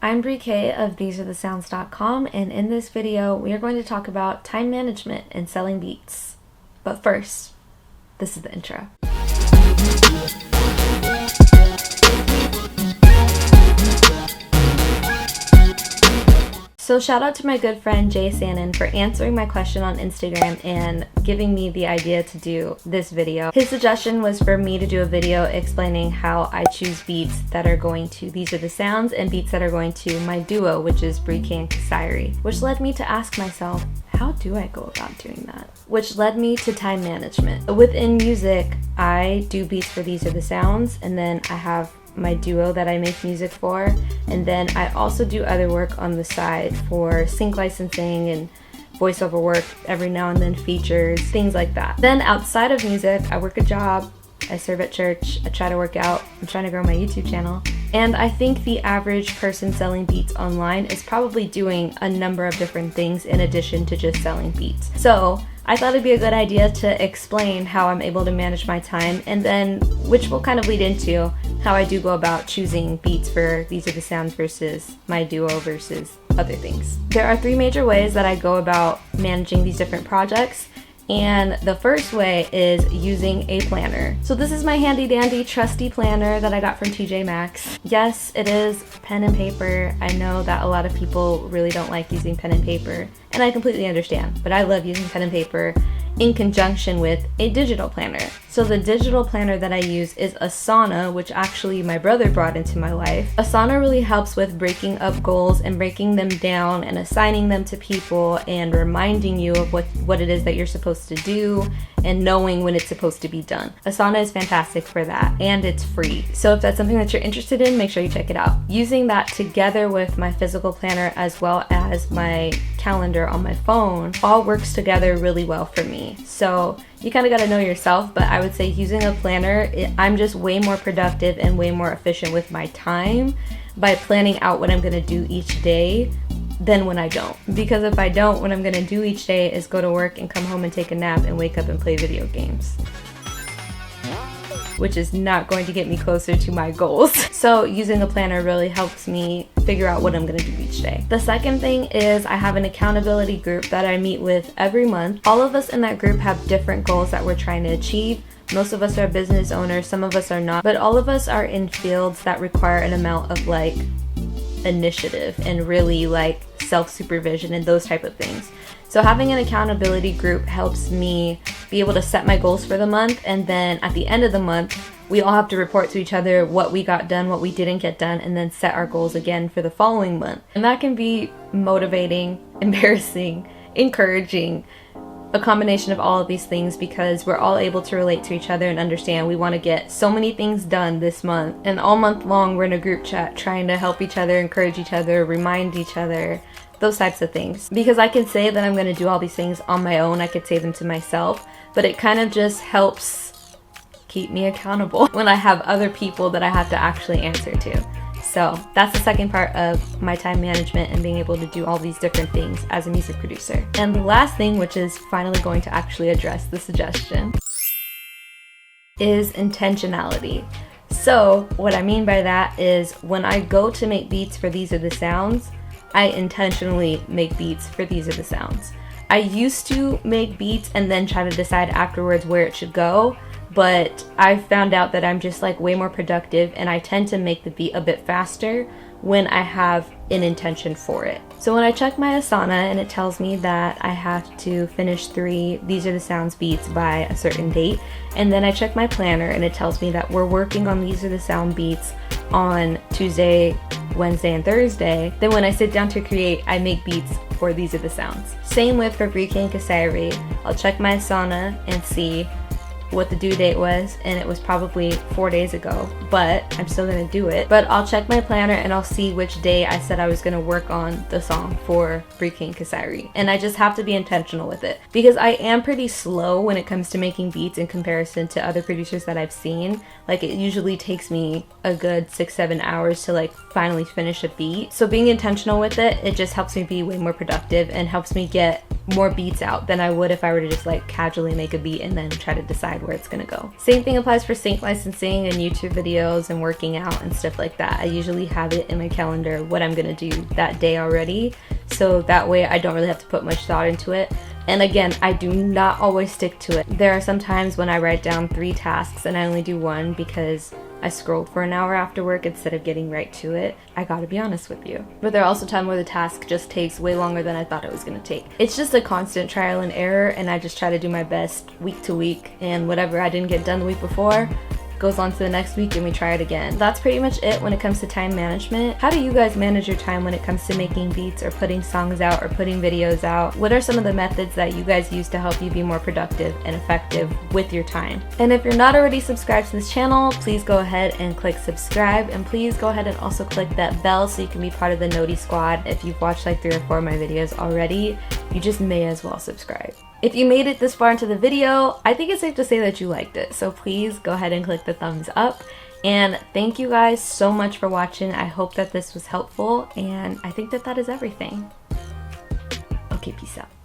I'm Brie K of TheseAreTheSounds.com, and in this video we are going to talk about time management and selling beats. But first, this is the intro. So shout out to my good friend Jay Sannon for answering my question on Instagram and giving me the idea to do this video. His suggestion was for me to do a video explaining how I choose beats that are going to These Are The Sounds and beats that are going to my duo, which is Brie K and Kasairi, which led me to ask myself, how do I go about doing that? Which led me to time management. Within music, I do beats for These Are The Sounds, and then I have my duo that I make music for, and then I also do other work on the side for sync licensing and voiceover work, every now and then features, things like that. Then outside of music, I work a job, I serve at church, I try to work out, I'm trying to grow my YouTube channel, and I think the average person selling beats online is probably doing a number of different things in addition to just selling beats. So I thought it'd be a good idea to explain how I'm able to manage my time, and then which will kind of lead into how I do go about choosing beats for These Are The Sounds versus my duo versus other things. There are three major ways that I go about managing these different projects. And the first way is using a planner. So this is my handy dandy trusty planner that I got from TJ Maxx. Yes, it is pen and paper. I know that a lot of people really don't like using pen and paper, and I completely understand, but I love using pen and paper in conjunction with a digital planner. So the digital planner that I use is Asana, which actually my brother brought into my life. Asana really helps with breaking up goals and breaking them down and assigning them to people and reminding you of what it is that you're supposed to do and knowing when it's supposed to be done. Asana is fantastic for that, and it's free. So if that's something that you're interested in, make sure you check it out. Using that together with my physical planner as well as my calendar on my phone all works together really well for me. So you kind of got to know yourself, but I would say using a planner, I'm just way more productive and way more efficient with my time by planning out what I'm going to do each day than when I don't. Because if I don't, what I'm going to do each day is go to work and come home and take a nap and wake up and play video games, which is not going to get me closer to my goals. So using a planner really helps me figure out what I'm gonna do each day. The second thing is I have an accountability group that I meet with every month. All of us in that group have different goals that we're trying to achieve. Most of us are business owners, some of us are not, but all of us are in fields that require an amount of like initiative and really like self-supervision and those type of things. So having an accountability group helps me be able to set my goals for the month, and then at the end of the month, we all have to report to each other what we got done, what we didn't get done, and then set our goals again for the following month. And that can be motivating, embarrassing, encouraging, a combination of all of these things, because we're all able to relate to each other and understand we want to get so many things done this month. And all month long, we're in a group chat trying to help each other, encourage each other, remind each other, those types of things. Because I can say that I'm going to do all these things on my own, I could say them to myself, but it kind of just helps keep me accountable when I have other people that I have to actually answer to. So that's the second part of my time management and being able to do all these different things as a music producer. And the last thing, which is finally going to actually address the suggestion, is intentionality. So what I mean by that is when I go to make beats for These Are The Sounds, I intentionally make beats for These Are The Sounds. I used to make beats and then try to decide afterwards where it should go, but I found out that I'm just like way more productive and I tend to make the beat a bit faster when I have an intention for it. So when I check my Asana and it tells me that I have to finish 3 These Are The Sounds beats by a certain date, and then I check my planner and it tells me that we're working on These Are The Sound beats on Tuesday, Wednesday, and Thursday, then when I sit down to create, I make beats for These Are The Sounds. Same with for Brie K and Kasairi. I'll check my Asana and see what the due date was, and it was probably 4 days ago, but I'm still gonna do it. But I'll check my planner and I'll see which day I said I was gonna work on the song for Brie K and Kasairi, and I just have to be intentional with it because I am pretty slow when it comes to making beats in comparison to other producers that I've seen. Like it usually takes me a good 6-7 hours to like finally finish a beat. So being intentional with it, it just helps me be way more productive and helps me get more beats out than I would if I were to just like casually make a beat and then try to decide where it's gonna go. Same thing applies for sync licensing and YouTube videos and working out and stuff like that. I usually have it in my calendar what I'm gonna do that day already, so that way I don't really have to put much thought into it. And again, I do not always stick to it. There are some times when I write down 3 tasks and I only do 1 because I scrolled for an hour after work instead of getting right to it. I gotta be honest with you. But there are also times where the task just takes way longer than I thought it was gonna take. It's just a constant trial and error, and I just try to do my best week to week, and whatever I didn't get done the week before goes on to the next week and we try it again. That's pretty much it when it comes to time management. How do you guys manage your time when it comes to making beats or putting songs out or putting videos out? What are some of the methods that you guys use to help you be more productive and effective with your time? And if you're not already subscribed to this channel, please go ahead and click subscribe, and please go ahead and also click that bell so you can be part of the Noti Squad. If you've watched like 3 or 4 of my videos already, you just may as well subscribe. If you made it this far into the video, I think it's safe to say that you liked it, so please go ahead and click the thumbs up. And thank you guys so much for watching. I hope that this was helpful, and I think that that is everything. Okay, peace out.